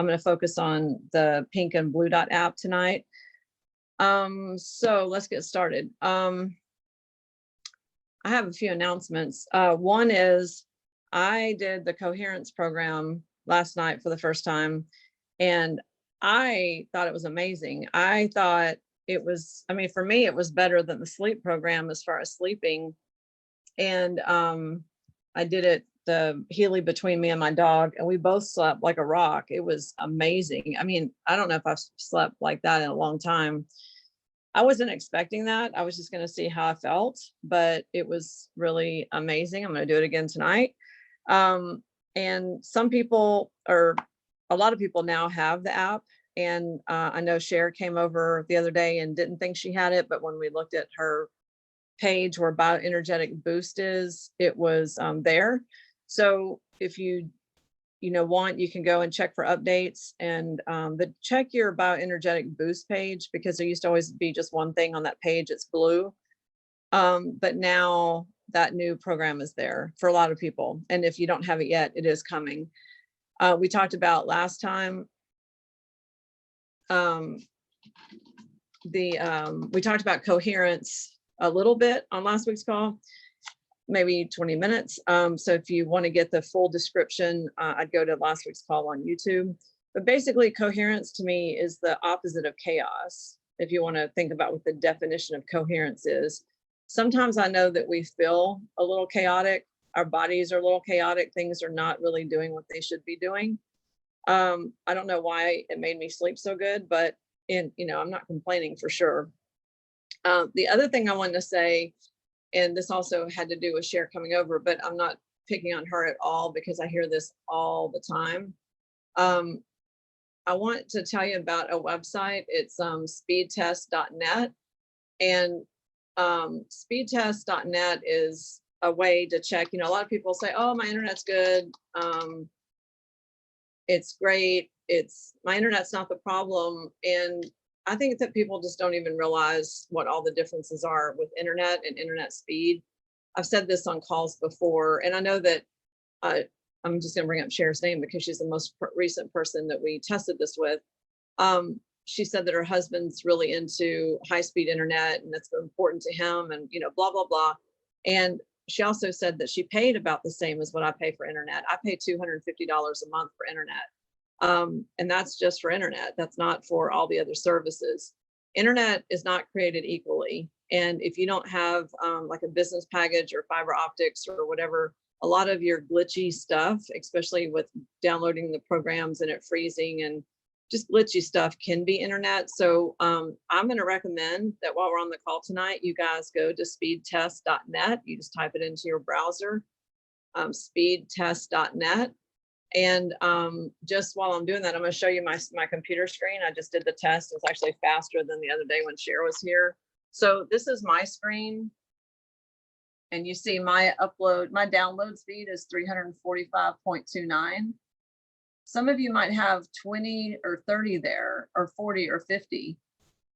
I'm going to focus on the pink and blue dot app tonight. So let's get started. I have a few announcements. One is I did the Coherence program last night for the first time, and I thought it was amazing. I thought it was, I mean, for me, it was better than the sleep program as far as sleeping. And I did it, the Healy between me and my dog, and we both slept like a rock. It was amazing. I mean, I don't know if I've slept like that in a long time. I wasn't expecting that. I was just going to see how I felt, but it was really amazing. I'm going to do it again tonight. And some people, or a lot of people now have the app. And I know Cher came over the other day and didn't think she had it, but when we looked at her page where bioenergetic boost is, it was there. So if you want, you can go and check for updates, and but check your bioenergetic boost page, because there used to always be just one thing on that page. It's blue. But now that new program is there for a lot of people. And if you don't have it yet, it is coming. We talked about last time, we talked about coherence a little bit on last week's call, maybe 20 minutes. So if you want to get the full description, I'd go to last week's call on YouTube. But basically, coherence to me is the opposite of chaos. If you want to think about what the definition of coherence is, sometimes I know that we feel a little chaotic. Our bodies are a little chaotic. Things are not really doing what they should be doing. I don't know why it made me sleep so good, but I'm not complaining for sure. The other thing I wanted to say, and this also had to do with Cher coming over, but I'm not picking on her at all because I hear this all the time. I want to tell you about a website. It's speedtest.net, and speedtest.net is a way to check. A lot of people say, oh, my internet's good. It's great. My internet's not the problem. And I think that people just don't even realize what all the differences are with internet and internet speed. I've said this on calls before, and I know that I'm just going to bring up Cher's name because she's the most recent person that we tested this with. She said that her husband's really into high-speed internet, and that's important to him, and blah blah blah. And she also said that she paid about the same as what I pay for internet. I pay $250 a month for internet. And that's just for internet. That's not for all the other services. Internet is not created equally. And if you don't have like a business package or fiber optics or whatever, a lot of your glitchy stuff, especially with downloading the programs and it freezing and just glitchy stuff, can be internet. So I'm going to recommend that while we're on the call tonight, you guys go to speedtest.net. You just type it into your browser, speedtest.net. And just while I'm doing that, I'm going to show you my computer screen. I just did the test. It's actually faster than the other day when Cher was here. So this is my screen. And you see my download speed is 345.29. Some of you might have 20 or 30 there, or 40 or 50.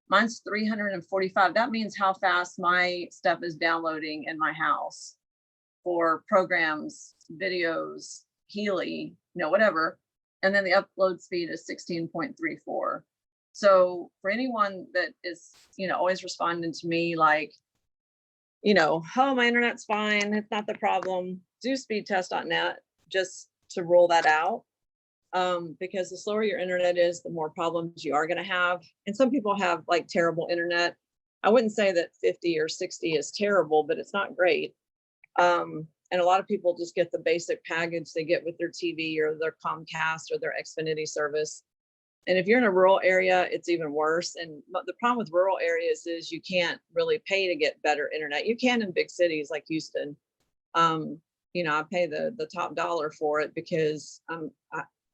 Mine's 345. That means how fast my stuff is downloading in my house for programs, videos, Healy, whatever. And then the upload speed is 16.34. So for anyone that is, always responding to me like, oh, my internet's fine, it's not the problem, do speedtest.net just to rule that out. Because the slower your internet is, the more problems you are going to have. And some people have like terrible internet. I wouldn't say that 50 or 60 is terrible, but it's not great. And a lot of people just get the basic package they get with their TV or their Comcast or their Xfinity service. And if you're in a rural area, it's even worse. And the problem with rural areas is you can't really pay to get better internet. You can in big cities like Houston. I pay the top dollar for it because I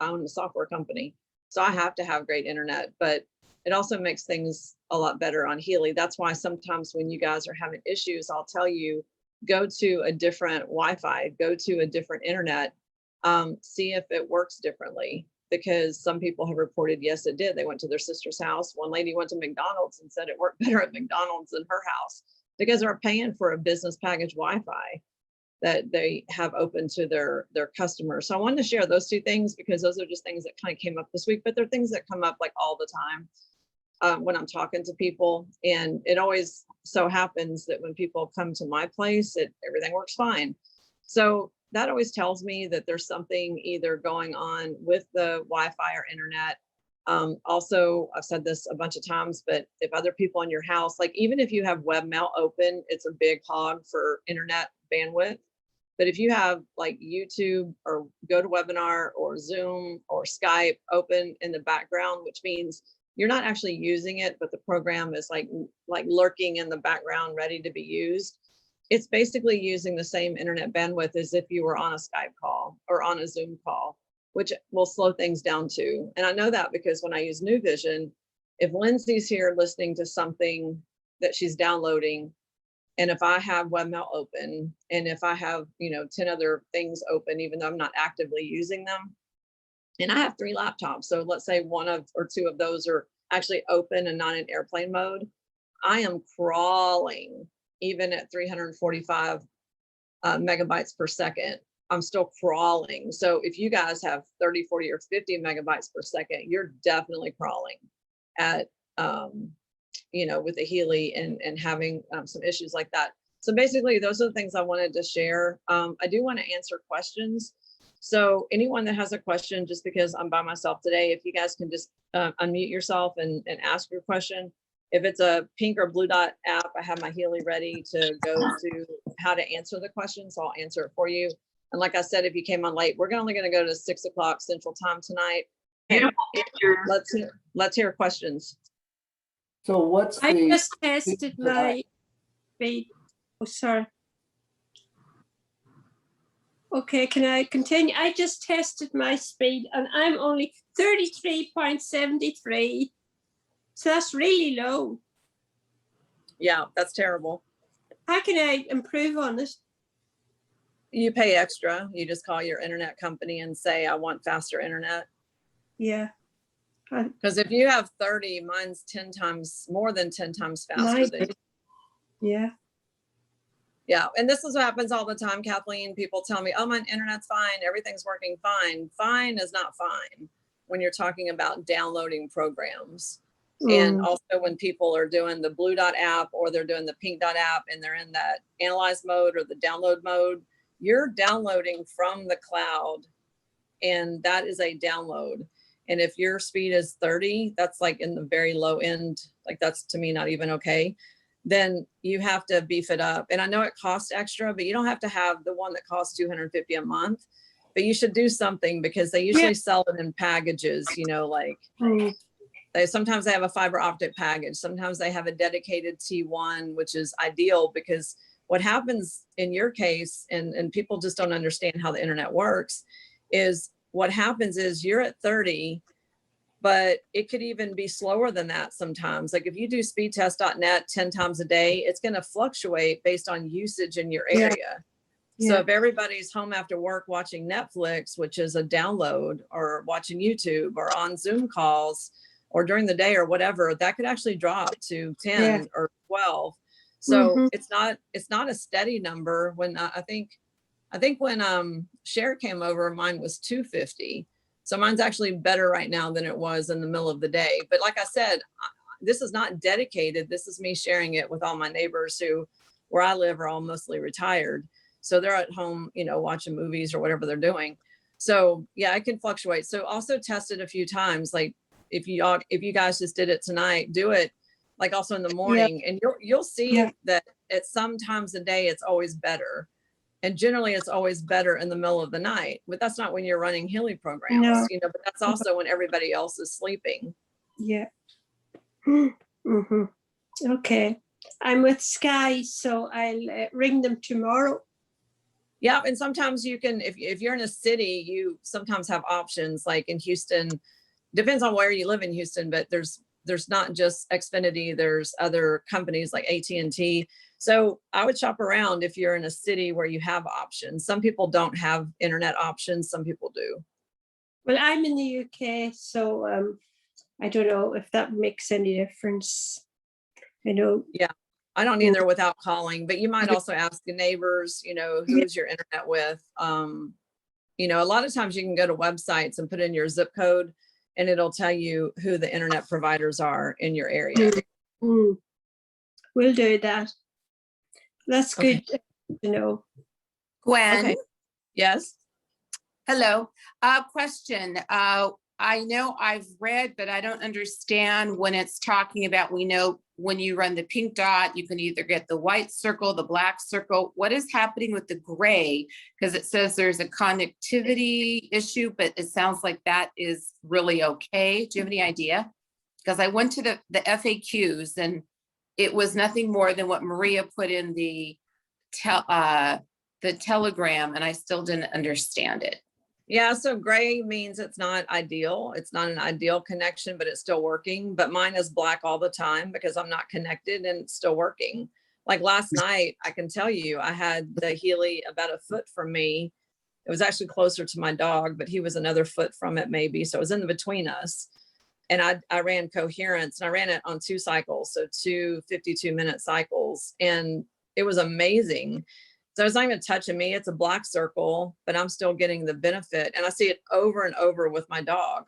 own a software company. So I have to have great internet, but it also makes things a lot better on Healy. That's why sometimes when you guys are having issues, I'll tell you, go to a different Wi-Fi, go to a different internet, see if it works differently. Because some people have reported, yes, it did. They went to their sister's house. One lady went to McDonald's and said it worked better at McDonald's than her house because they're paying for a business package Wi-Fi. that they have open to their customers. So I wanted to share those two things because those are just things that kind of came up this week, but they're things that come up like all the time when I'm talking to people. And it always so happens that when people come to my place, everything works fine. So that always tells me that there's something either going on with the Wi-Fi or internet. Also, I've said this a bunch of times, but if other people in your house, like even if you have webmail open, it's a big hog for internet bandwidth. But if you have like YouTube or GoToWebinar or Zoom or Skype open in the background, which means you're not actually using it, but the program is like lurking in the background, ready to be used. It's basically using the same internet bandwidth as if you were on a Skype call or on a Zoom call, which will slow things down too. And I know that because when I use New Vision, if Lindsay's here listening to something that she's downloading, and if I have webmail open, and if I have, 10 other things open, even though I'm not actively using them, and I have 3 laptops. So let's say one or two of those are actually open and not in airplane mode. I am crawling, even at 345 megabytes per second. I'm still crawling. So if you guys have 30, 40, or 50 megabytes per second, you're definitely crawling at, with the Healy and having some issues like that. So basically, those are the things I wanted to share. I do want to answer questions. So anyone that has a question, just because I'm by myself today, if you guys can just unmute yourself and ask your question. If it's a pink or blue dot app, I have my Healy ready to go to how to answer the question. So I'll answer it for you. And like I said, if you came on late, we're only going to go to 6 o'clock Central Time tonight. Let's hear questions. So what's I the? just tested my speed. Oh, sorry. Okay, can I continue? I just tested my speed and I'm only 33.73. So that's really low. Yeah, that's terrible. How can I improve on this? You pay extra. You just call your internet company and say, I want faster internet. Yeah. Because if you have 30, mine's 10 times, more than 10 times faster than you. Yeah. Yeah, and this is what happens all the time, Kathleen. People tell me, oh, my internet's fine. Everything's working fine. Fine is not fine when you're talking about downloading programs. And also when people are doing the blue dot app or they're doing the pink dot app and they're in that analyze mode or the download mode, you're downloading from the cloud and that is a download. And if your speed is 30, that's like in the very low end, like that's to me not even okay, then you have to beef it up. And I know it costs extra, but you don't have to have the one that costs $250 a month, but you should do something because they usually sell it in packages, sometimes they have a fiber optic package. Sometimes they have a dedicated T1, which is ideal because what happens in your case, and people just don't understand how the internet works, is what happens is you're at 30, but it could even be slower than that sometimes. Like if you do speedtest.net 10 times a day, it's going to fluctuate based on usage in your area. So if everybody's home after work watching Netflix, which is a download, or watching YouTube or on Zoom calls or during the day or whatever, that could actually drop to 10 or 12. So it's not a steady number. When I think when Cher came over, mine was 250. So mine's actually better right now than it was in the middle of the day. But like I said, this is not dedicated. This is me sharing it with all my neighbors who, where I live, are all mostly retired. So they're at home, watching movies or whatever they're doing. So yeah, it can fluctuate. So also test it a few times. Like if you guys just did it tonight, do it like also in the morning, and you'll see that at some times a day it's always better. And generally it's always better in the middle of the night, but that's not when you're running Healy programs, but that's also when everybody else is sleeping. Yeah. Okay. I'm with Sky, so I'll ring them tomorrow. Yeah. And sometimes you can, if you're in a city, you sometimes have options like in Houston, depends on where you live in Houston, but there's not just Xfinity, there's other companies like AT&T. So I would shop around if you're in a city where you have options. Some people don't have internet options. Some people do. Well, I'm in the UK, so I don't know if that makes any difference. I know. Yeah. I don't either without calling, but you might also ask the neighbors, you know, who's your internet with? You know, a lot of times you can go to websites and put in your zip code and it'll tell you who the internet providers are in your area. Mm. We'll do that. That's Okay. good to know. Gwen, Okay. Yes. hello. Question. I know I've read, but I don't understand when it's talking about, we know when you run the pink dot, you can either get the white circle, the black circle. What is happening with the gray? Because it says there's a connectivity issue, but it sounds like that is really okay. Do you have any idea? Because I went to the FAQs and it was nothing more than what Maria put in the telegram, and I still didn't understand it. Yeah, so gray means it's not ideal. It's not an ideal connection, but it's still working. But mine is black all the time because I'm not connected and it's still working. Like last night, I can tell you, I had the Healy about a foot from me. It was actually closer to my dog, but he was another foot from it maybe. So it was in between us. And I ran Coherence and I ran it on 2 cycles. So 2 52-minute cycles. And it was amazing. So it's not even touching me. It's a black circle, but I'm still getting the benefit. And I see it over and over with my dog.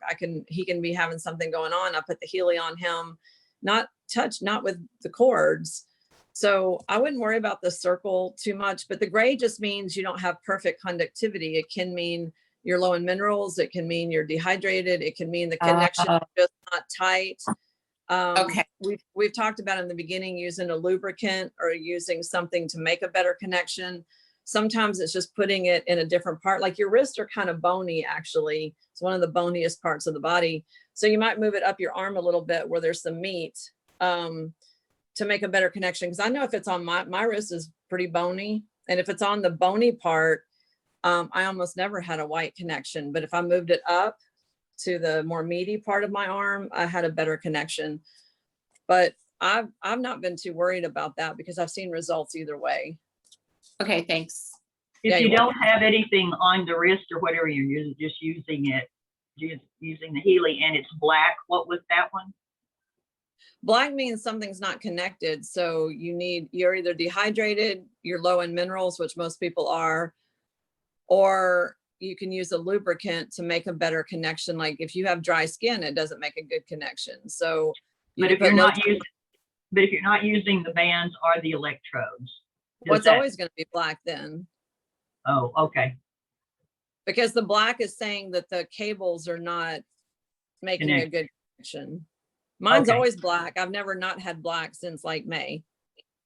He can be having something going on. I put the Healy on him, not with the cords. So I wouldn't worry about the circle too much, but the gray just means you don't have perfect conductivity. It can mean you're low in minerals. It can mean you're dehydrated. It can mean the connection is just not tight. Okay. We've talked about in the beginning using a lubricant or using something to make a better connection. Sometimes it's just putting it in a different part. Like your wrists are kind of bony, actually. It's one of the boniest parts of the body. So you might move it up your arm a little bit where there's some meat to make a better connection. Because I know if it's on my wrist is pretty bony. And if it's on the bony part, I almost never had a white connection. But if I moved it up to the more meaty part of my arm, I had a better connection. But I've not been too worried about that because I've seen results either way. Okay, thanks. If Yeah, you you're don't have anything on the wrist or whatever, you're just using it, using the Healy and it's black. What was that one? Black means something's not connected. So you're either dehydrated, you're low in minerals, which most people are, or you can use a lubricant to make a better connection. Like if you have dry skin, it doesn't make a good connection. So But if you're not using the bands or the electrodes, what's always going to be black then. Oh, okay. Because the black is saying that the cables are not making a good connection. Mine's Okay. always black. I've never not had black since like May.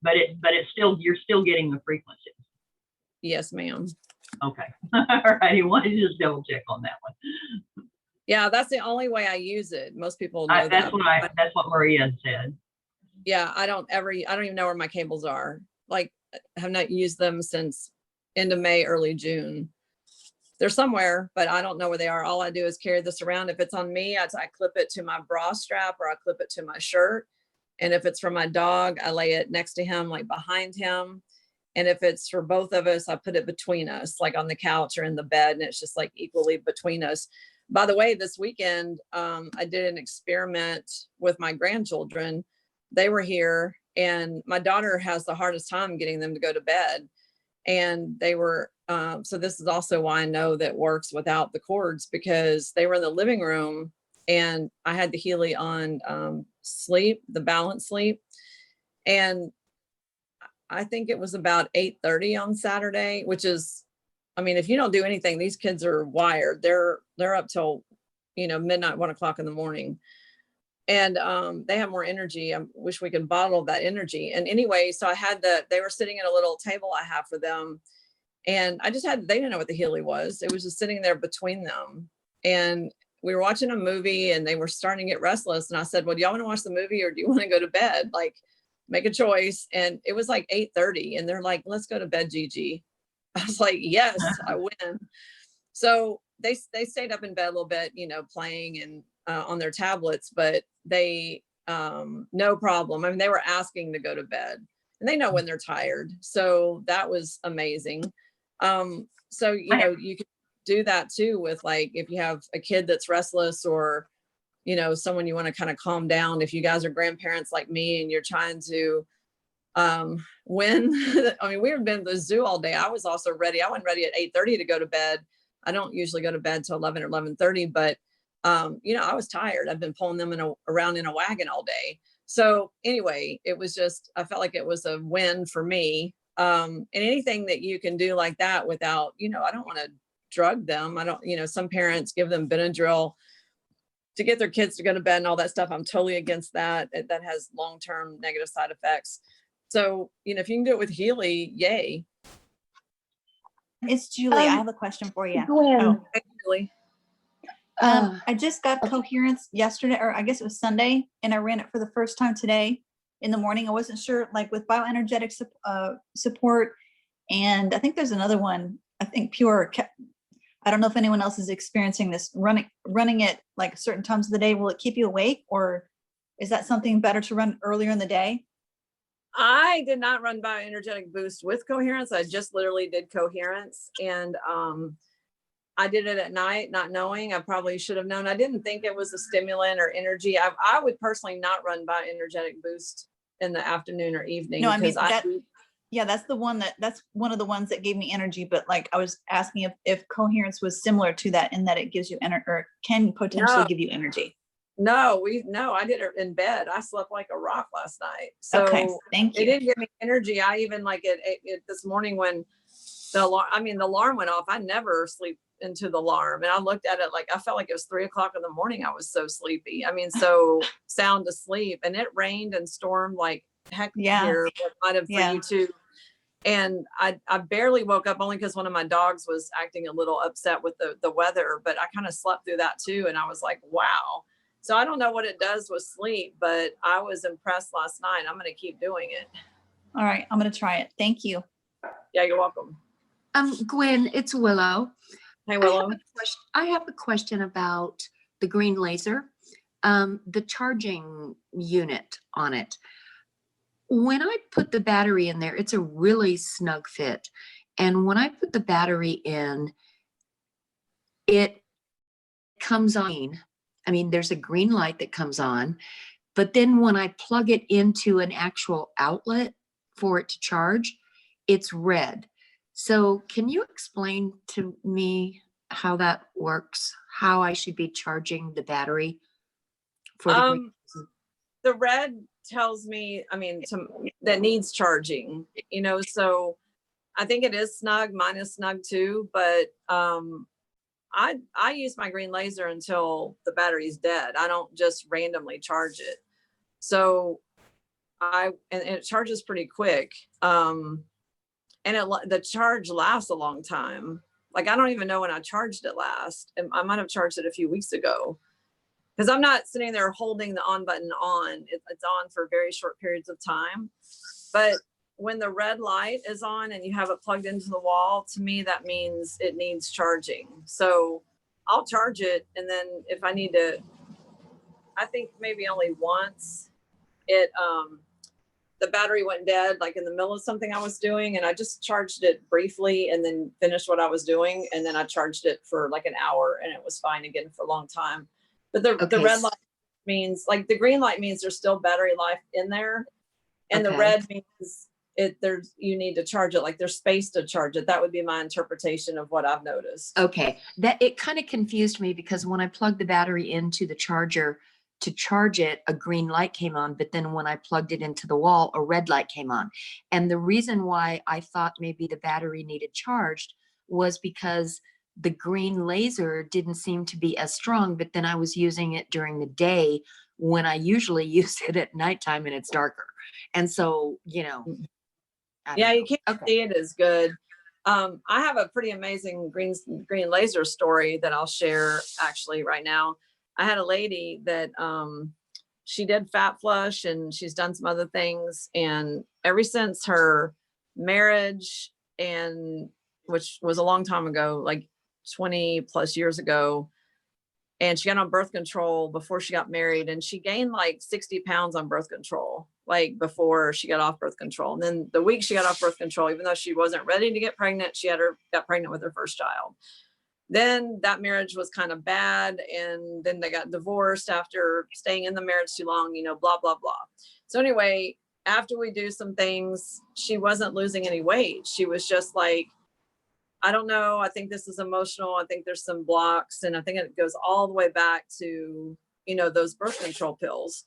But it's still, you're still getting the frequency. Yes, ma'am. Okay. All right. You wanted to just double check on that one. Yeah, that's the only way I use it. Most people know That's that. that's what Maria said. Yeah, I don't even know where my cables are. Like, I have not used them since end of May, early June. They're somewhere, but I don't know where they are. All I do is carry this around. If it's on me, I clip it to my bra strap or I clip it to my shirt. And if it's for my dog, I lay it next to him, like behind him. And if it's for both of us, I put it between us, like on the couch or in the bed, and it's just like equally between us. By the way, this weekend, I did an experiment with my grandchildren. They were here and my daughter has the hardest time getting them to go to bed. And they were, so this is also why I know that works without the cords, because they were in the living room and I had the Healy on sleep, the balance sleep. And I think it was about 8:30 on Saturday, which is, I mean, if you don't do anything, these kids are wired. They're up till, midnight, 1 o'clock in the morning. And they have more energy. I wish we could bottle that energy. And anyway, so they were sitting at a little table I have for them. And they didn't know what the Healy was. It was just sitting there between them. And we were watching a movie and they were starting to get restless. And I said, well, do y'all want to watch the movie or do you want to go to bed? Like, make a choice. And it was like 8:30 and they're like, let's go to bed, Gigi. I was like, yes, I win. So they stayed up in bed a little bit, playing and on their tablets, but they, no problem. I mean, they were asking to go to bed and they know when they're tired. So that was amazing. So, you can do that too with like, if you have a kid that's restless or, someone you want to kind of calm down. If you guys are grandparents like me and you're trying to When, I mean, we had been at the zoo all day. I was also ready. I wasn't ready at 8:30 to go to bed. I don't usually go to bed till 11 or 11:30, but you know, I was tired. I've been pulling them around in a wagon all day. So anyway, it was just, I felt like it was a win for me. And anything that you can do like that without, you know, I don't want to drug them. I don't, you know, some parents give them Benadryl to get their kids to go to bed and all that stuff. I'm totally against that. That has long-term negative side effects. So, you know, if you can do it with Healy, yay. It's Julie. I have a question for you. Gwen. Oh, Healy. I just got Coherence yesterday, or I guess it was Sunday, and I ran it for the first time today in the morning. I wasn't sure, like with bioenergetic support, and I think there's another one. I think Pure. I don't know if anyone else is experiencing this. Running it like certain times of the day, will it keep you awake, or is that something better to run earlier in the day? I did not run bioenergetic boost with Coherence. I just literally did Coherence, and I did it at night, not knowing. I probably should have known. I didn't think it was a stimulant or energy. I would personally not run bioenergetic boost in the afternoon or evening. No, I mean because yeah, that's one of the ones that gave me energy. But like, I was asking if Coherence was similar to that, in that it gives you energy, or can potentially give you energy. No, I did it in bed. I slept like a rock last night. So Okay, thank it you. didn't give me energy. I even like it this morning when the alarm went off. I never sleep into the alarm. And I looked at it like, I felt like it was 3 o'clock in the morning. I was so sleepy. I mean, so sound asleep, and it rained and stormed like heck here. It might have for you too. And I barely woke up, only because one of my dogs was acting a little upset with the weather, but I kind of slept through that too. And I was like, wow. So I don't know what it does with sleep, but I was impressed last night. I'm going to keep doing it. All right, I'm going to try it. Thank you. Yeah, you're welcome. Gwen, it's Willow. Hey, Willow. I have a question about the green laser, the charging unit on it. When I put the battery in there, it's a really snug fit. And when I put the battery in, it comes on. I mean, there's a green light that comes on, but then when I plug it into an actual outlet for it to charge, it's red. So can you explain to me how that works, how I should be charging the battery for the red tells me, I mean, that needs charging, you know, so I think it is snug. Mine is snug too, but I use my green laser until the battery's dead. I don't just randomly charge it. So and it charges pretty quick. And the charge lasts a long time. Like, I don't even know when I charged it last. And I might have charged it a few weeks ago, because I'm not sitting there holding the on button on. It's on for very short periods of time. But when the red light is on and you have it plugged into the wall, to me, that means it needs charging. So I'll charge it. And then if I need to, I think maybe only once the battery went dead, like in the middle of something I was doing, and I just charged it briefly and then finished what I was doing. And then I charged it for like an hour and it was fine again for a long time. But the red light means, like, the green light means there's still battery life in there. And the red means you need to charge it, like there's space to charge it. That would be my interpretation of what I've noticed. Okay, that it kind of confused me, because when I plugged the battery into the charger to charge it, a green light came on, but then when I plugged it into the wall, a red light came on. And the reason why I thought maybe the battery needed charged was because the green laser didn't seem to be as strong, but then I was using it during the day when I usually use it at nighttime and it's darker. And so, you know. Yeah, you can't see it as good. I have a pretty amazing green laser story that I'll share actually right now. I had a lady that she did fat flush, and she's done some other things. And ever since her marriage, and which was a long time ago, like 20 plus years ago, and she got on birth control before she got married, and she gained like 60 pounds on birth control, like before she got off birth control. And then the week she got off birth control, even though she wasn't ready to get pregnant, she got pregnant with her first child. Then that marriage was kind of bad. And then they got divorced after staying in the marriage too long, you know, blah, blah, blah. So anyway, after we do some things, she wasn't losing any weight. She was just like, I don't know. I think this is emotional. I think there's some blocks. And I think it goes all the way back to, those birth control pills.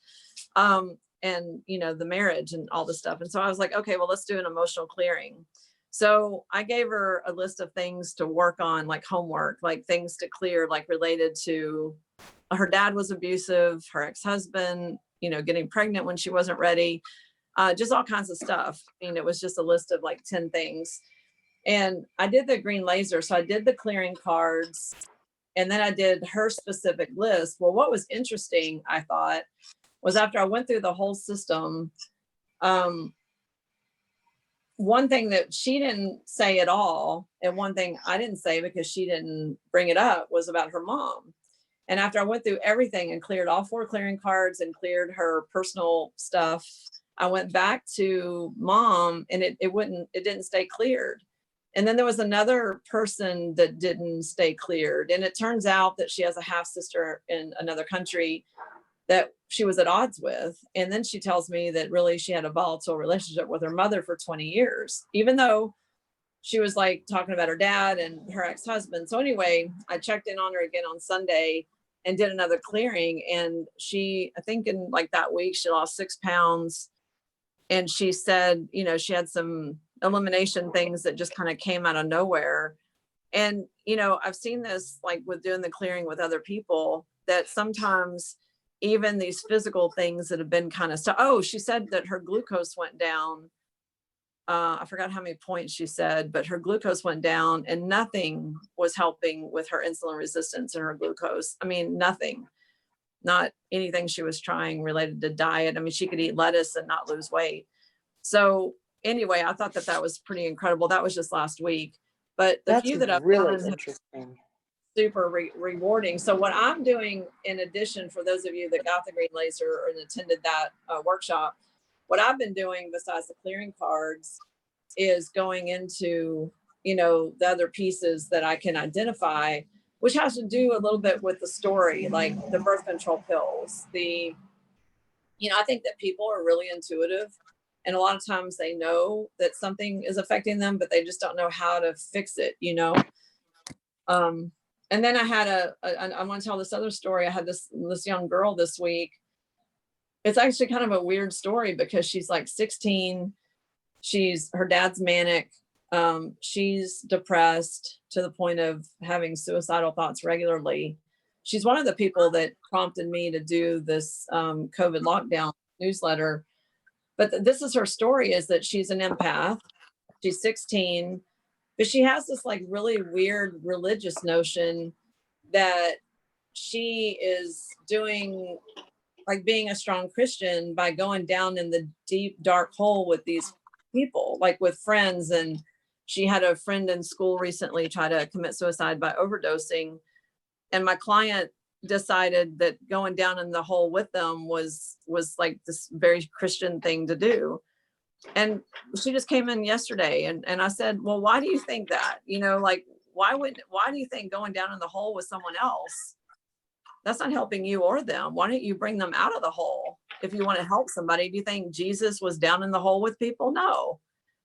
And, the marriage and all this stuff. And so I was like, okay, well, let's do an emotional clearing. So I gave her a list of things to work on, like homework, like things to clear, like related to her dad was abusive, her ex-husband, getting pregnant when she wasn't ready, just all kinds of stuff. It was just a list of like 10 things. And I did the green laser. So I did the clearing cards and then I did her specific list. Well, what was interesting, I thought, was after I went through the whole system, one thing that she didn't say at all, and one thing I didn't say because she didn't bring it up, was about her mom. And after I went through everything and cleared all 4 clearing cards and cleared her personal stuff, I went back to mom and it didn't stay cleared. And then there was another person that didn't stay cleared. And it turns out that she has a half sister in another country that she was at odds with. And then she tells me that really she had a volatile relationship with her mother for 20 years, even though she was like talking about her dad and her ex-husband. So anyway, I checked in on her again on Sunday and did another clearing. And she, I think in like that week, she lost 6 pounds. And she said, she had some elimination things that just kind of came out of nowhere. And, I've seen this like with doing the clearing with other people, that sometimes even these physical things that have been kind of stuff. Oh, she said that her glucose went down. I forgot how many points she said, but her glucose went down and nothing was helping with her insulin resistance and her glucose. I mean, nothing, not anything she was trying related to diet. I mean, she could eat lettuce and not lose weight. So anyway, I thought that was pretty incredible. That was just last week, but the That's few that I've really done, interesting. super rewarding. So what I'm doing, in addition, for those of you that got the green laser and attended that workshop, what I've been doing besides the clearing cards is going into, the other pieces that I can identify, which has to do a little bit with the story, like the birth control pills. I think that people are really intuitive. And a lot of times they know that something is affecting them, but they just don't know how to fix it, And then I had I want to tell this other story. I had this young girl this week. It's actually kind of a weird story because she's like 16. Her dad's manic. She's depressed to the point of having suicidal thoughts regularly. She's one of the people that prompted me to do this COVID lockdown newsletter. But this is her story, is that she's an empath. She's 16. But she has this like really weird religious notion that she is doing, like being a strong Christian by going down in the deep, dark hole with these people, like with friends. And she had a friend in school recently try to commit suicide by overdosing. And my client decided that going down in the hole with them was like this very Christian thing to do. And she just came in yesterday and I said, well, why do you think that? Like, why do you think going down in the hole with someone else, that's not helping you or them? Why don't you bring them out of the hole? If you want to help somebody, do you think Jesus was down in the hole with people? No,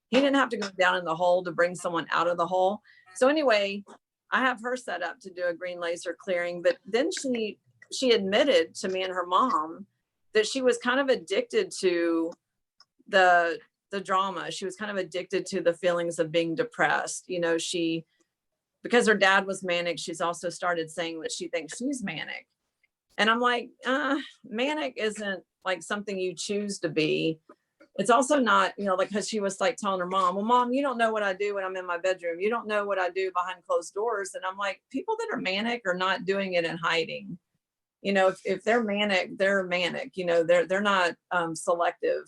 he didn't have to go down in the hole to bring someone out of the hole. So anyway, I have her set up to do a green laser clearing, but then she admitted to me and her mom that she was kind of addicted to the drama. She was kind of addicted to the feelings of being depressed. Because her dad was manic, she's also started saying that she thinks she's manic. And I'm like, manic isn't like something you choose to be. It's also not, like, because she was like telling her mom, well, Mom, you don't know what I do when I'm in my bedroom. You don't know what I do behind closed doors. And I'm like, people that are manic are not doing it in hiding. If they're manic, they're manic. They're not selective.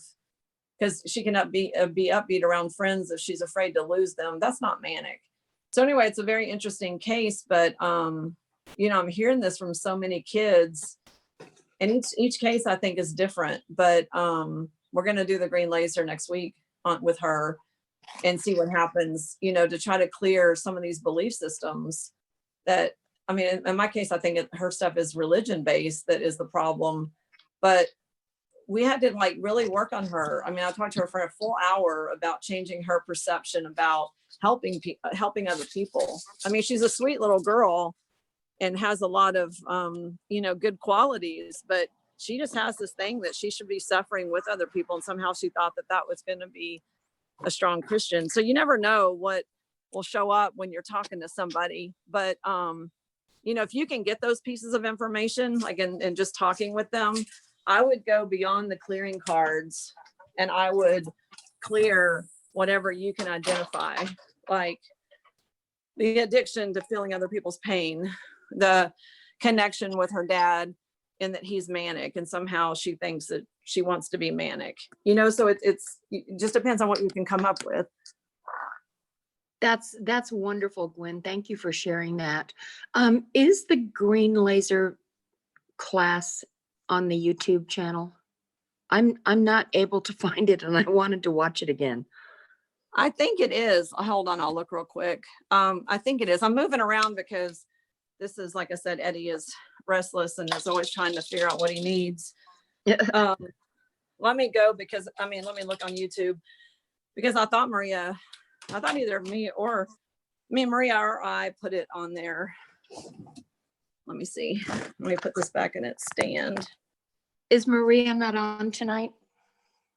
Because she cannot be upbeat around friends if she's afraid to lose them. That's not manic. So anyway, it's a very interesting case, but I'm hearing this from so many kids, and each case I think is different. But we're going to do the green laser next week with her and see what happens. To try to clear some of these belief systems that, I mean, in my case, I think her stuff is religion based that is the problem, but we had to like really work on her. I mean, I talked to her for a full hour about changing her perception about helping other people. I mean, she's a sweet little girl and has a lot of, good qualities, but she just has this thing that she should be suffering with other people. And somehow she thought that that was going to be a strong Christian. So you never know what will show up when you're talking to somebody. But, if you can get those pieces of information, like and just talking with them, I would go beyond the clearing cards and I would clear whatever you can identify, like the addiction to feeling other people's pain, the connection with her dad and that he's manic and somehow she thinks that she wants to be manic, so it just depends on what you can come up with. That's wonderful, Gwen. Thank you for sharing that. Is the green laser class on the YouTube channel? I'm not able to find it and I wanted to watch it again. I think it is. Hold on, I'll look real quick. I think it is. I'm moving around because this is, like I said, Eddie is restless and is always trying to figure out what he needs. Let me go because, let me look on YouTube because I thought either me or Maria or I put it on there. Let me see. Let me put this back in its stand. Is Maria not on tonight?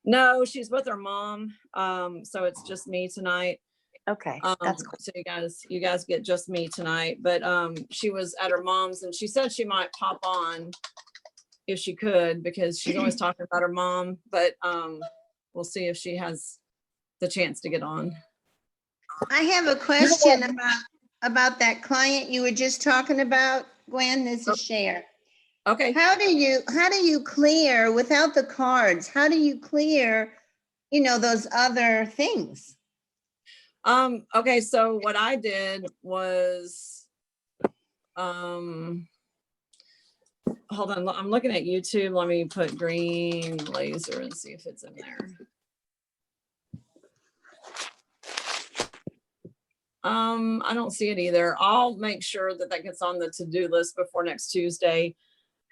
No, she's with her mom. So it's just me tonight. Okay, that's cool. So you guys get just me tonight, but she was at her mom's and she said she might pop on if she could because she's always talking about her mom, but we'll see if she has the chance to get on. I have a question about that client you were just talking about, Gwen. This is Cher. Okay. How do you clear without the cards? How do you clear, those other things? Okay, so what I did was, hold on, I'm looking at YouTube. Let me put green laser and see if it's in there. I don't see it either. I'll make sure that gets on the to-do list before next Tuesday.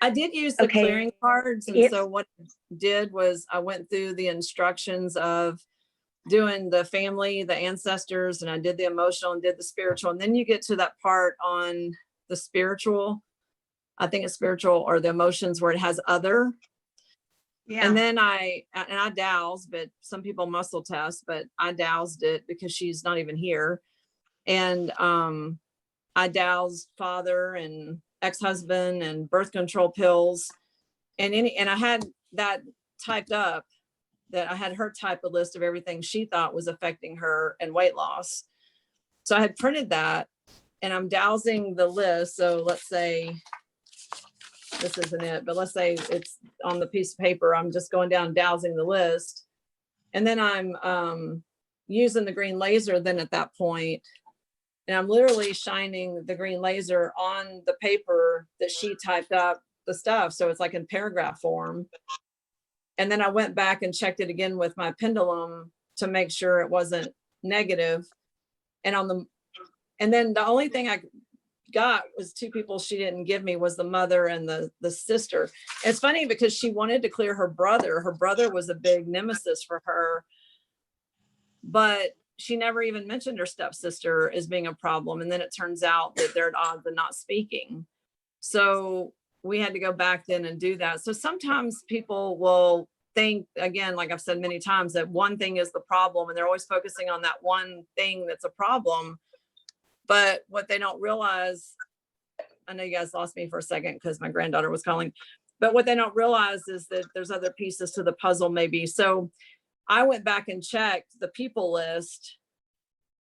I did use the clearing cards. And so what I did was I went through the instructions of doing the family, the ancestors, and I did the emotional and did the spiritual. And then you get to that part on the spiritual. I think it's spiritual or the emotions where it has other. Yeah. And then I dowsed, but some people muscle test, but I dowsed it because she's not even here. And I dowsed father and ex-husband and birth control pills and I had that typed up that I had her type a list of everything she thought was affecting her and weight loss. So I had printed that and I'm dowsing the list. So let's say this isn't it, but let's say it's on the piece of paper. I'm just going down dowsing the list. And then I'm using the green laser then at that point. And I'm literally shining the green laser on the paper that she typed up the stuff. So it's like in paragraph form. And then I went back and checked it again with my pendulum to make sure it wasn't negative. And then the only thing I got was two people she didn't give me was the mother and the sister. It's funny because she wanted to clear her brother. Her brother was a big nemesis for her, but she never even mentioned her stepsister as being a problem. And then it turns out that they're at odds and not speaking. So we had to go back then and do that. So sometimes people will think, again, like I've said many times, that one thing is the problem and they're always focusing on that one thing that's a problem. But what they don't realize, I know you guys lost me for a second because my granddaughter was calling, but what they don't realize is that there's other pieces to the puzzle maybe. So I went back and checked the people list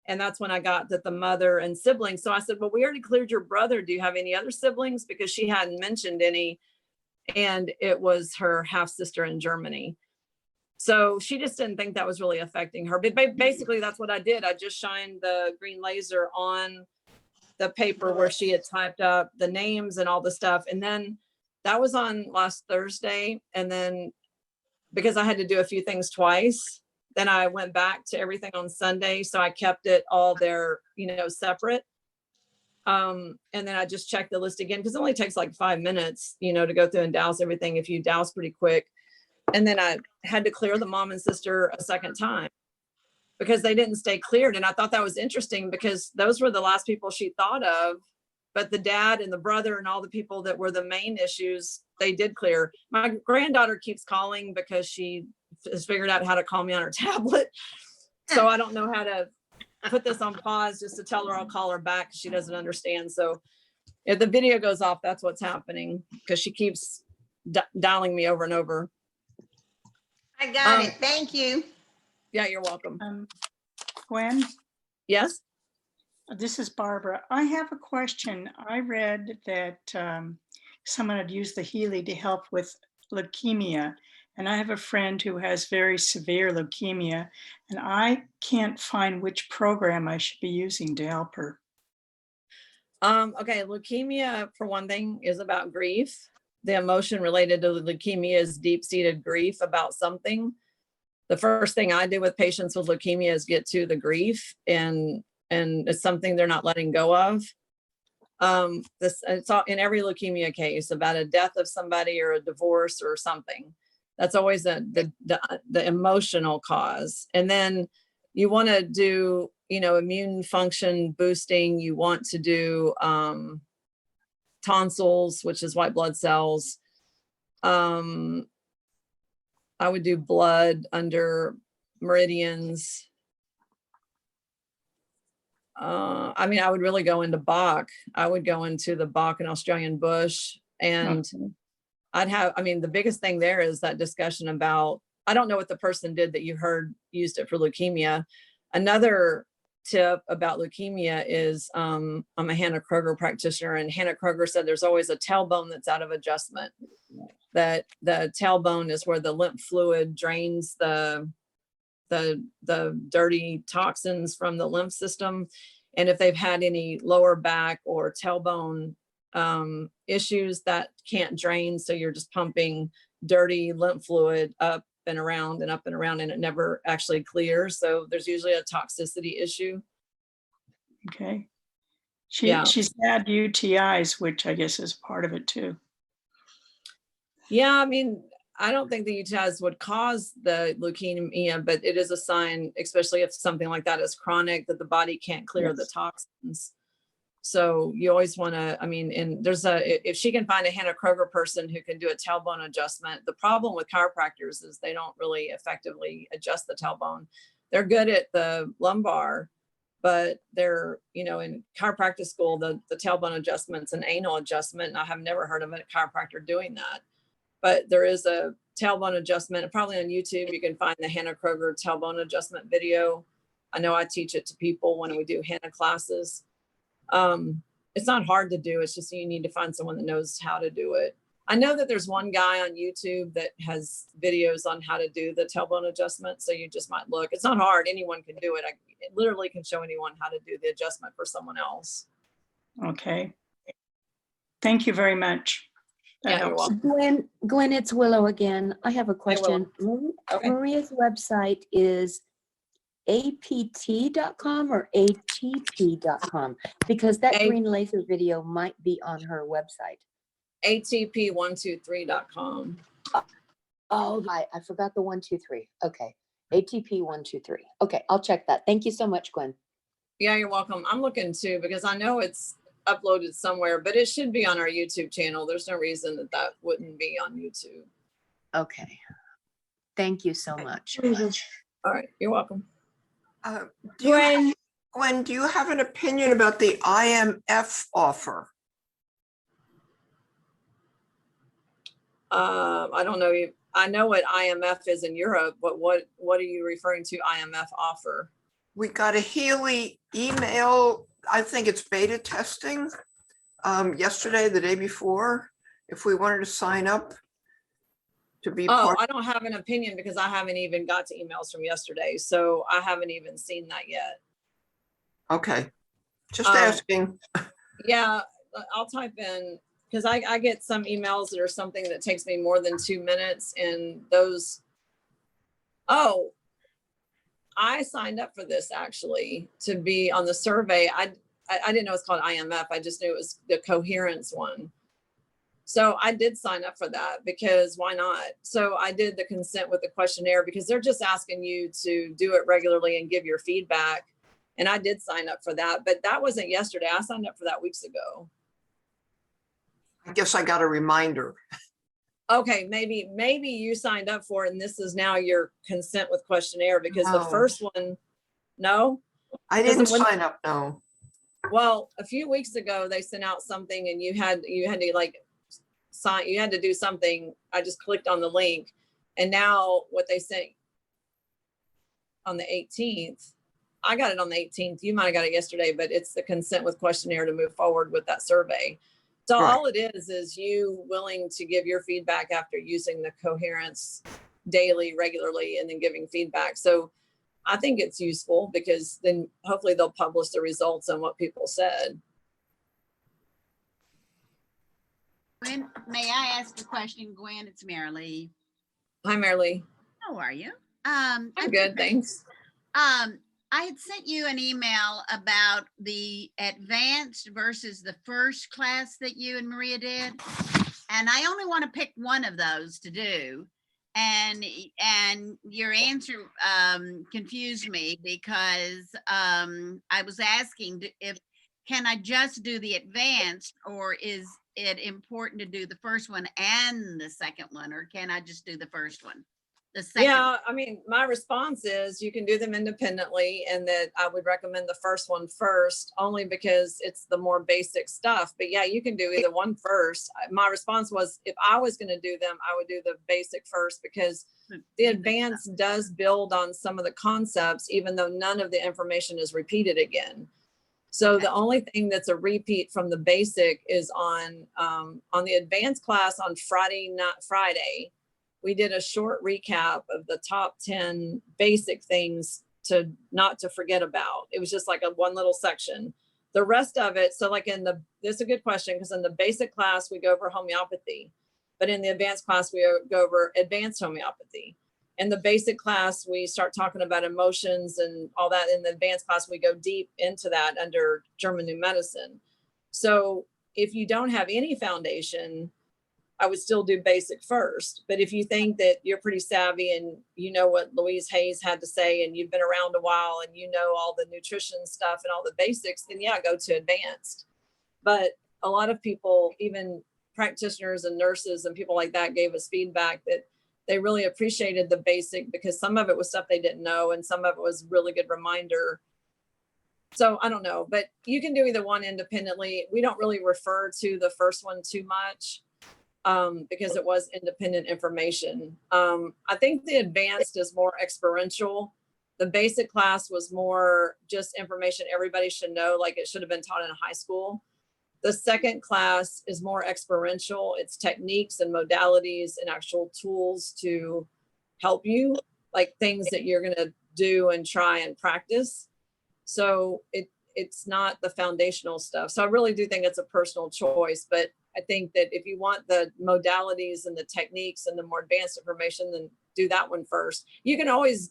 and that's when I got that the mother and siblings. So I said, well, we already cleared your brother. Do you have any other siblings? Because she hadn't mentioned any. And it was her half sister in Germany. So she just didn't think that was really affecting her. But basically that's what I did. I just shined the green laser on the paper where she had typed up the names and all the stuff. And then that was on last Thursday. And then because I had to do a few things twice, then I went back to everything on Sunday. So I kept it all there, separate. And then I just checked the list again because it only takes like 5 minutes, to go through and douse everything if you douse pretty quick. And then I had to clear the mom and sister a second time because they didn't stay cleared. And I thought that was interesting because those were the last people she thought of. But the dad and the brother and all the people that were the main issues, they did clear. My granddaughter keeps calling because she has figured out how to call me on her tablet. So I don't know how to put this on pause just to tell her I'll call her back. She doesn't understand. So if the video goes off, that's what's happening because she keeps dialing me over and over. I got it. Thank you. Yeah, you're welcome. Gwen, Yes. this is Barbara. I have a question. I read that someone had used the Healy to help with leukemia. And I have a friend who has very severe leukemia, and I can't find which program I should be using to help her. Okay, leukemia, for one thing, is about grief. The emotion related to leukemia is deep-seated grief about something. The first thing I do with patients with leukemia is get to the grief, and it's something they're not letting go of. It's all in every leukemia case about a death of somebody or a divorce or something. That's always the emotional cause. And then you want to do, immune function boosting. You want to do tonsils, which is white blood cells. I would do blood under meridians. I would really go into Bach. I would go into the Bach and Australian bush. And the biggest thing there is that discussion about, I don't know what the person did that you heard used it for leukemia. Another tip about leukemia is, I'm a Hannah Kroger practitioner, and Hannah Kroger said there's always a tailbone that's out of adjustment. That the tailbone is where the lymph fluid drains the dirty toxins from the lymph system. And if they've had any lower back or tailbone issues, that can't drain. So you're just pumping dirty lymph fluid up and around and up and around, and it never actually clears. So there's usually a toxicity issue. Okay. She's had UTIs, which I guess is part of it too. Yeah, I don't think the UTIs would cause the leukemia, but it is a sign, especially if something like that is chronic, that the body can't clear the toxins. So you always want to, and if she can find a Hannah Kroger person who can do a tailbone adjustment. The problem with chiropractors is they don't really effectively adjust the tailbone. They're good at the lumbar, but they're, in chiropractic school, the tailbone adjustment's an anal adjustment. And I have never heard of a chiropractor doing that. But there is a tailbone adjustment, and probably on YouTube, you can find the Hannah Kroger tailbone adjustment video. I know I teach it to people when we do Hannah classes. It's not hard to do. It's just you need to find someone that knows how to do it. I know that there's one guy on YouTube that has videos on how to do the tailbone adjustment. So you just might look. It's not hard. Anyone can do it. I literally can show anyone how to do the adjustment for someone else. Okay. Thank you very much. That Yeah, you're helps. welcome. Gwen, it's Willow again. I have a question. Okay. Maria's website is apt.com or atp.com, because that green laser video might be on her website. atp123.com. Oh, I forgot the 123. Okay. ATP123. Okay, I'll check that. Thank you so much, Gwen. Yeah, you're welcome. I'm looking too, because I know it's uploaded somewhere, but it should be on our YouTube channel. There's no reason that wouldn't be on YouTube. Okay. Thank you so much. All right, you're welcome. Gwen, Gwen, do you have an opinion about the IMF offer? I don't know. I know what IMF is in Europe, but what are you referring to IMF offer? We got a Healy email, I think it's beta testing, yesterday, the day before, if we wanted to sign up to be Oh, part. I don't have an opinion because I haven't even got to emails from yesterday. So I haven't even seen that yet. Okay, just asking. Yeah, I'll type in, because I get some emails that are something that takes me more than 2 minutes, and those, I signed up for this actually to be on the survey. I didn't know it's called IMF. I just knew it was the Coherence one. So I did sign up for that because why not? So I did the consent with the questionnaire because they're just asking you to do it regularly and give your feedback. And I did sign up for that, but that wasn't yesterday. I signed up for that weeks ago. I guess I got a reminder. Okay, maybe you signed up for it and this is now your consent with questionnaire because the No. first one, no? I Doesn't didn't when- sign up, no. Well, a few weeks ago, they sent out something and you had to like sign, you had to do something. I just clicked on the link and now what they sent on the 18th, I got it on the 18th. You might've got it yesterday, but it's the consent with questionnaire to move forward with that survey. So Right. all it is you willing to give your feedback after using the Coherence daily, regularly, and then giving feedback. So I think it's useful because then hopefully they'll publish the results on what people said. Gwen, may I ask a question, Gwen? It's Marilee. Hi, Marilee. How are you? I'm good, thanks. I had sent you an email about the advanced versus the first class that you and Maria did. And I only want to pick one of those to do. And your answer confused me because I was asking can I just do the advanced, or is it important to do the first one and the second one, or can I just do the first one? The second. Yeah, I mean, my response is you can do them independently and that I would recommend the first one first, only because it's the more basic stuff. But yeah, you can do either one first. My response was if I was going to do them, I would do the basic first because the advanced does build on some of the concepts, even though none of the information is repeated again. So the only thing that's a repeat from the basic is on the advanced class on Friday, we did a short recap of the top 10 basic things to not to forget about. It was just like a one little section. The rest of it, so like this is a good question because in the basic class, we go over homeopathy, but in the advanced class, we go over advanced homeopathy. In the basic class, we start talking about emotions and all that. In the advanced class, we go deep into that under German New Medicine. So if you don't have any foundation, I would still do basic first. But if you think that you're pretty savvy and you know what Louise Hayes had to say and you've been around a while and you know all the nutrition stuff and all the basics, then yeah, go to advanced. But a lot of people, even practitioners and nurses and people like that, gave us feedback that they really appreciated the basic because some of it was stuff they didn't know and some of it was really good reminder. So I don't know, but you can do either one independently. We don't really refer to the first one too much because it was independent information. I think the advanced is more experiential. The basic class was more just information everybody should know, like it should have been taught in high school. The second class is more experiential. It's techniques and modalities and actual tools to help you, like things that you're going to do and try and practice. So it's not the foundational stuff. So I really do think it's a personal choice, but I think that if you want the modalities and the techniques and the more advanced information, then do that one first. You can always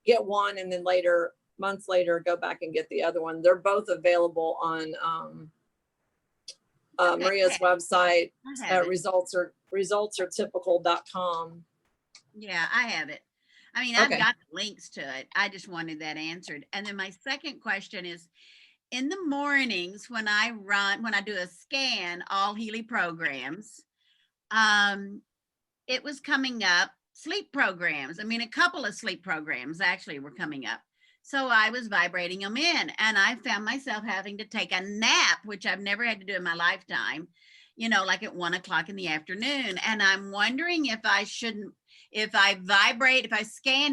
get one and then later, months later, go back and get the other one. They're both available on Maria's website. Results are typical.com. Yeah, I have it. I mean, I've Okay. got the links to it. I just wanted that answered. And then my second question is, in the mornings when I do a scan, all Healy programs, it was coming up sleep programs. I mean, a couple of sleep programs actually were coming up. So I was vibrating them in and I found myself having to take a nap, which I've never had to do in my lifetime, like at 1 o'clock in the afternoon. And I'm wondering if I scan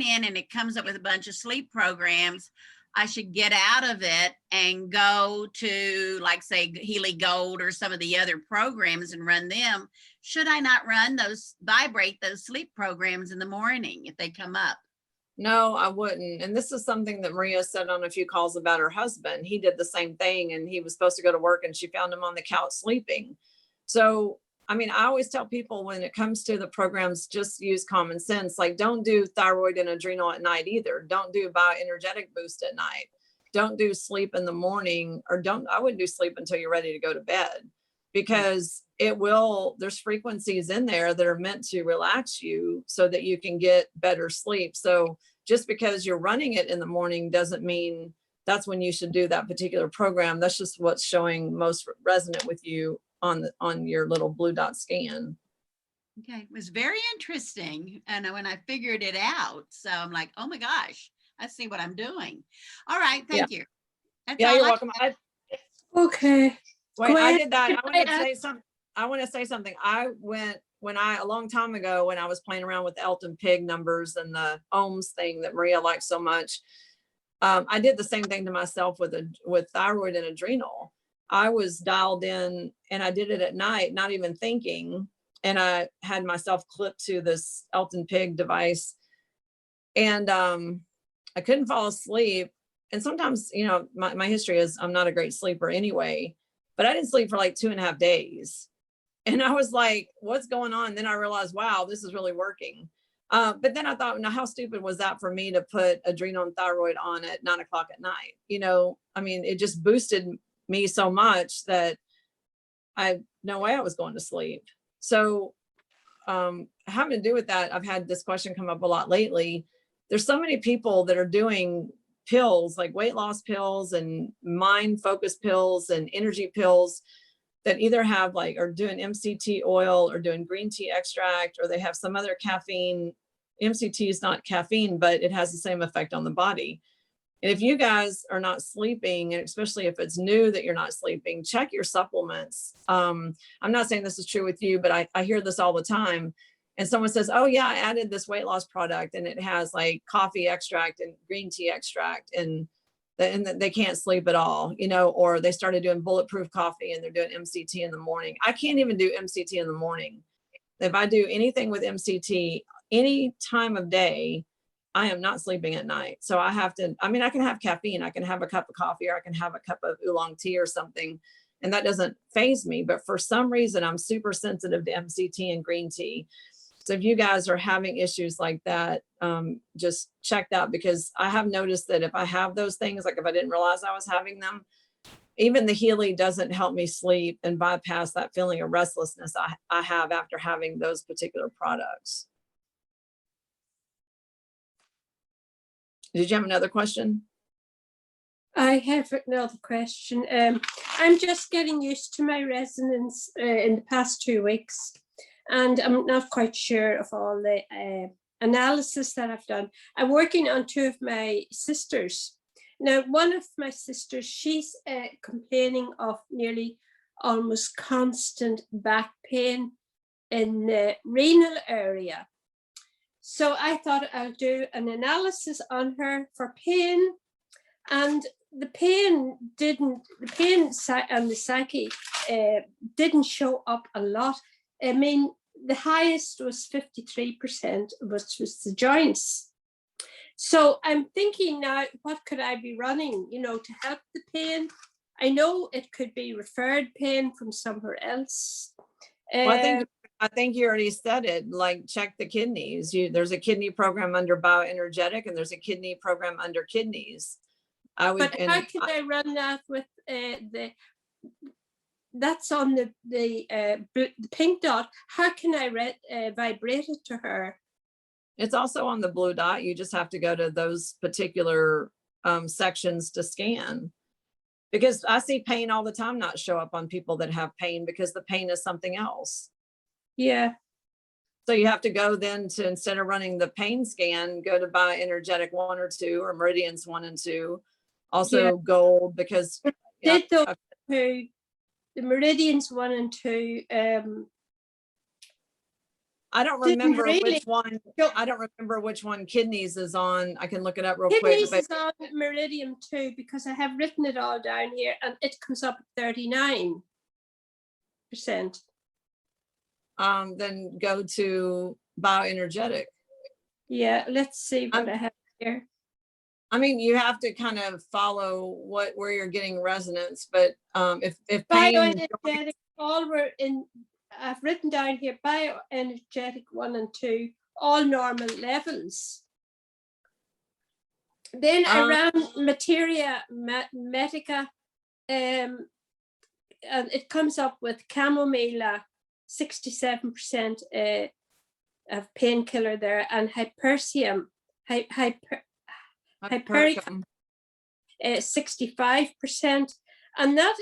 in and it comes up with a bunch of sleep programs, I should get out of it and go to, like, say, Healy Gold or some of the other programs and run them. Should I not vibrate those sleep programs in the morning if they come up? No, I wouldn't. And this is something that Maria said on a few calls about her husband. He did the same thing and he was supposed to go to work and she found him on the couch sleeping. So, I mean, I always tell people when it comes to the programs, just use common sense. Like, don't do thyroid and adrenal at night either. Don't do bioenergetic boost at night. Don't do sleep in the morning, or I wouldn't do sleep until you're ready to go to bed. because there's frequencies in there that are meant to relax you so that you can get better sleep. So just because you're running it in the morning doesn't mean that's when you should do that particular program. That's just what's showing most resonant with you on your little blue dot scan. Okay, it was very interesting. And when I figured it out, so I'm like, oh my gosh, I see what I'm doing. All right, thank you. That's Yeah, all you're I welcome. Okay. Wait, I Gwen, did that. can I want to I say something. I want to say something. I went a long time ago when I was playing around with the Elton Pig numbers and the ohms thing that Maria likes so much. I did the same thing to myself with thyroid and adrenal. I was dialed in and I did it at night, not even thinking. And I had myself clipped to this Elton Pig device, and I couldn't fall asleep. And sometimes, you know, my history is I'm not a great sleeper anyway, but I didn't sleep for like 2.5 days. And I was like, what's going on? Then I realized, wow, this is really working. But then I thought, now how stupid was that for me to put adrenal and thyroid on at 9 o'clock at night? You know, I mean, it just boosted me so much that no way I was going to sleep. So having to do with that, I've had this question come up a lot lately. There's so many people that are doing pills, like weight loss pills and mind focus pills and energy pills that either have like, are doing MCT oil or doing green tea extract, or they have some other caffeine. MCT is not caffeine, but it has the same effect on the body. And if you guys are not sleeping, and especially if it's new that you're not sleeping, check your supplements. I'm not saying this is true with you, but I hear this all the time. And someone says, oh yeah, I added this weight loss product and it has like coffee extract and green tea extract, and they can't sleep at all, you know, or they started doing bulletproof coffee and they're doing MCT in the morning. I can't even do MCT in the morning. If I do anything with MCT any time of day, I am not sleeping at night. So I have to, I mean, I can have caffeine, I can have a cup of coffee, or I can have a cup of oolong tea or something, and that doesn't faze me. But for some reason, I'm super sensitive to MCT and green tea. So if you guys are having issues like that, just check that, because I have noticed that if I have those things, like if I didn't realize I was having them, even the Healy doesn't help me sleep and bypass that feeling of restlessness I have after having those particular products. Did you have another question? I have another question. I'm just getting used to my resonance in the past 2 weeks, and I'm not quite sure of all the analysis that I've done. I'm working on 2 of my sisters. Now, one of my sisters, she's complaining of nearly almost constant back pain in the renal area. So I thought I'll do an analysis on her for pain, and the pain and the psyche didn't show up a lot. I mean, the highest was 53%, which was the joints. So I'm thinking now, what could I be running, you know, to help the pain? I know it could be referred pain from somewhere else. Well, I think you already said it, like check the kidneys. There's a kidney program under bioenergetic, and there's a kidney program under kidneys. But how could I run that with that's on the pink dot? How can I vibrate it to her? It's also on the blue dot. You just have to go to those particular sections to scan. Because I see pain all the time not show up on people that have pain, because the pain is something else. Yeah. So you have to go then to, instead of running the pain scan, go to bioenergetic 1 or 2, or meridians 1 and 2. Also gold, because did those two, the meridians 1 and 2. I don't remember which one. I don't remember which one kidneys is on. I can look it up real quick. Kidneys is on meridian 2, because I have written it all down here, and it comes up 39%. Then go to bioenergetic. Yeah, let's see what I have here. I mean, you have to kind of follow where you're getting resonance, but if pain, bioenergetic, all were in. I've written down here bioenergetic 1 and 2, all normal levels. Then around materia medica, it comes up with chamomilla, 67% of painkiller there, and hypericum, hypericum, 65%. And that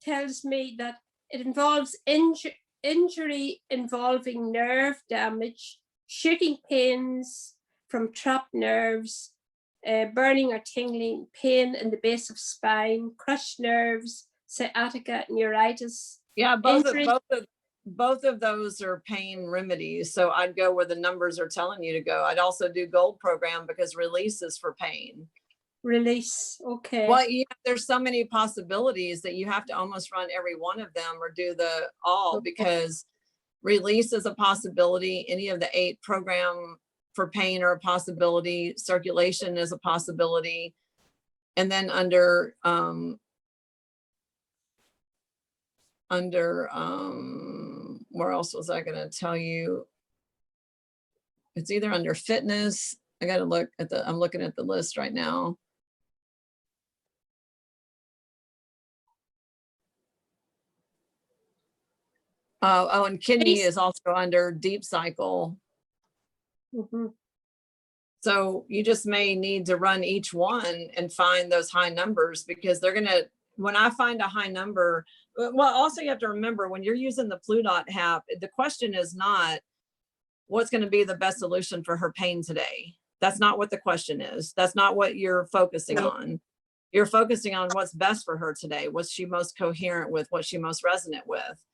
tells me that it involves injury involving nerve damage, shooting pains from trapped nerves, burning or tingling, pain in the base of spine, crushed nerves, sciatica, neuritis. Yeah, injury- both of those are pain remedies. So I'd go where the numbers are telling you to go. I'd also do gold program because release is for pain. Release, okay. Well, yeah, there's so many possibilities that you have to almost run every one of them or do the all, Okay. because release is a possibility. Any of the 8 program for pain are a possibility. Circulation is a possibility. And then under where else was I going to tell you? It's either under fitness. I got to look at I'm looking at the list right now. Oh, and kidney is also under deep cycle. Mhm. So you just may need to run each one and find those high numbers, because they're going to, when I find a high number, well, also you have to remember when you're using the Pludot app, the question is not what's going to be the best solution for her pain today. That's not what the question is. That's not what you're focusing on. You're focusing on what's best for her today. What's she most coherent with? What's she most resonant with?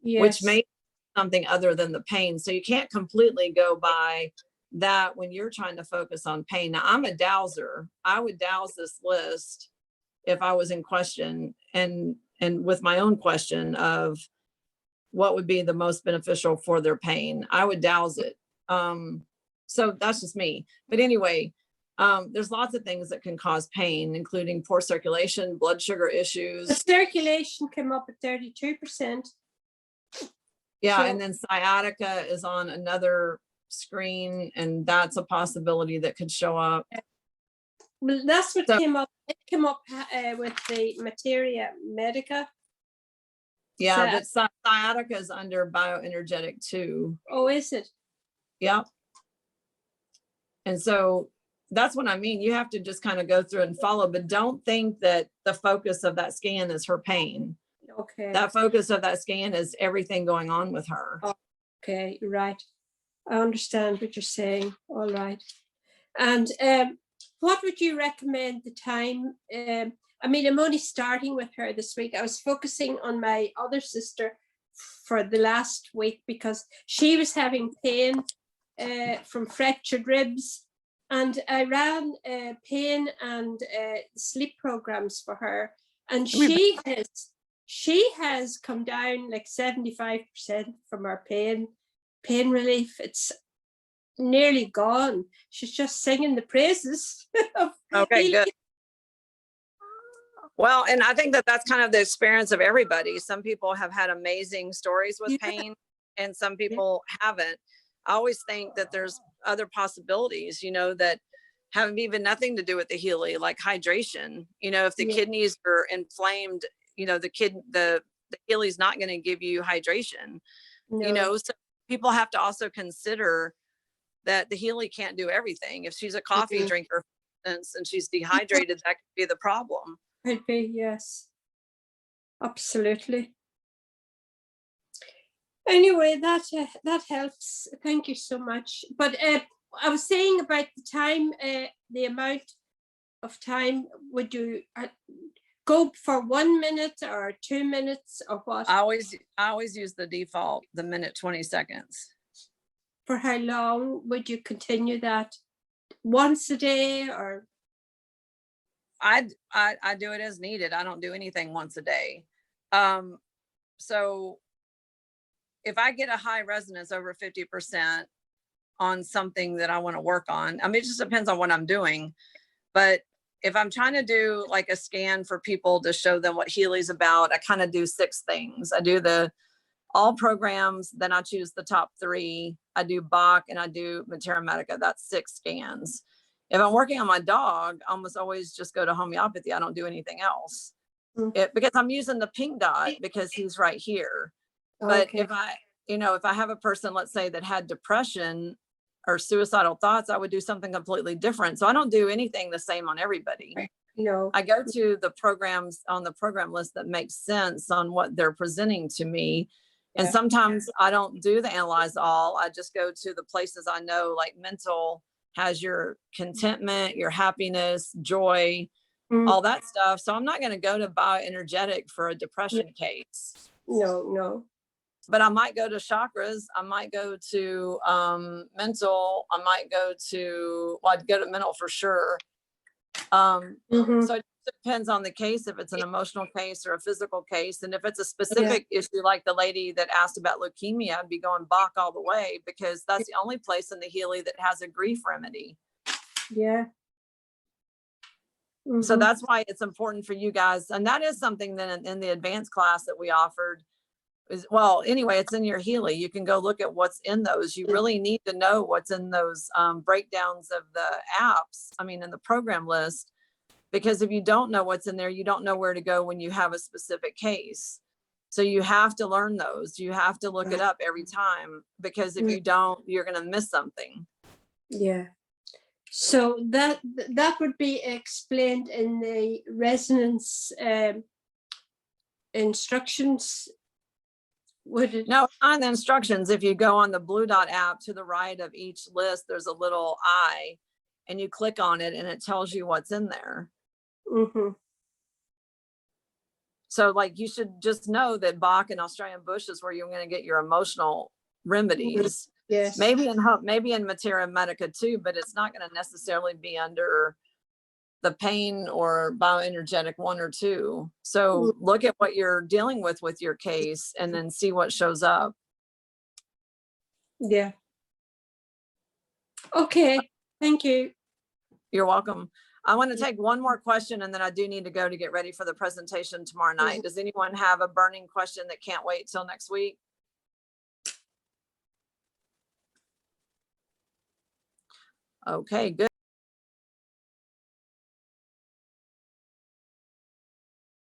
Yes. Which may be something other than the pain. So you can't completely go by that when you're trying to focus on pain. Now, I'm a dowser. I would douse this list if I was in question, and with my own question of what would be the most beneficial for their pain, I would douse it. So that's just me. But anyway, there's lots of things that can cause pain, including poor circulation, blood sugar issues. The circulation came up at 32%. Yeah, So- and then sciatica is on another screen, and that's a possibility that could show up. Well, that's what So- came up. It came up with the Materia Medica. Yeah, So- but sciatica is under bioenergetic too. Oh, is it? Yep. And so that's what I mean. You have to just kind of go through and follow, but don't think that the focus of that scan is her pain. Okay. That focus of that scan is everything going on with her. Okay, right. I understand what you're saying. All right. And what would you recommend the time? I mean, I'm only starting with her this week. I was focusing on my other sister for the last week because she was having pain from fractured ribs. And I ran pain and sleep programs for her. And she has come down like 75% from her pain relief. It's nearly gone. She's just singing the praises of Okay, Healy. good. Well, and I think that that's kind of the experience of everybody. Some people have had amazing stories with Yeah. pain, and some people haven't. I always think that there's other possibilities, that have even nothing to do with the Healy, like hydration. If the Yeah. kidneys are inflamed, the Healy's not going to give you hydration. No. So people have to also consider that the Healy can't do everything. If she's a coffee Mhm. drinker, for instance, and she's dehydrated, that could be the problem. Could be, yes. Absolutely. Anyway, that helps. Thank you so much. But I was saying about the time, the amount of time, would you go for 1 minute or 2 minutes or what? I always use the default, the minute 20 seconds. For how long would you continue that? Once a day or? I do it as needed. I don't do anything once a day. So if I get a high resonance over 50% on something that I want to work on, I mean, it just depends on what I'm doing. But if I'm trying to do like a scan for people to show them what Healy's about, I kind of do 6 things. I do all programs, then I choose the top 3. I do Bach and I do Materia Medica. That's 6 scans. If I'm working on my dog, I almost always just go to homeopathy. I don't do anything else. because I'm using the pink dot because he's right here. But Okay. if I have a person, let's say, that had depression or suicidal thoughts, I would do something completely different. So I don't do anything the same on everybody. No. I go to the programs on the program list that makes sense on what they're presenting to me. And Yeah. sometimes I don't do the analyze all. I just go to the places I know, like mental has your contentment, your happiness, joy, all that stuff. So I'm not going to go to bioenergetic for a depression case. No. But I might go to chakras. I might go to mental. I might go to, well, I'd go to mental for sure. So it depends on the case, if it's an emotional case or a physical case. And if it's a specific issue, like the lady that asked about leukemia, I'd be going Bach all the way, because that's the only place in the Healy that has a grief remedy. Yeah. So that's why it's important for you guys. And that is something that in the advanced class that we offered is, well, anyway, it's in your Healy. You can go look at what's in those. You really need to know what's in those breakdowns of the apps, in the program list, because if you don't know what's in there, you don't know where to go when you have a specific case. So you have to learn those. You have to look it up every time, because if you don't, you're going to miss something. Yeah. So that would be explained in the resonance instructions. Would it? No, on the instructions, if you go on the Blue Dot app, to the right of each list, there's a little eye, and you click on it and it tells you what's in there. So like, you should just know that Bach and Australian Bush is where you're going to get your emotional remedies. Yes. Maybe in Materia Medica too, but it's not going to necessarily be under the pain or bioenergetic 1 or 2. So look at what you're dealing with your case, and then see what shows up. Yeah. Okay. Thank you. You're welcome. I want to take one more question, and then I do need to go to get ready for the presentation tomorrow night. Does anyone have a burning question that can't wait till next week? Okay, good.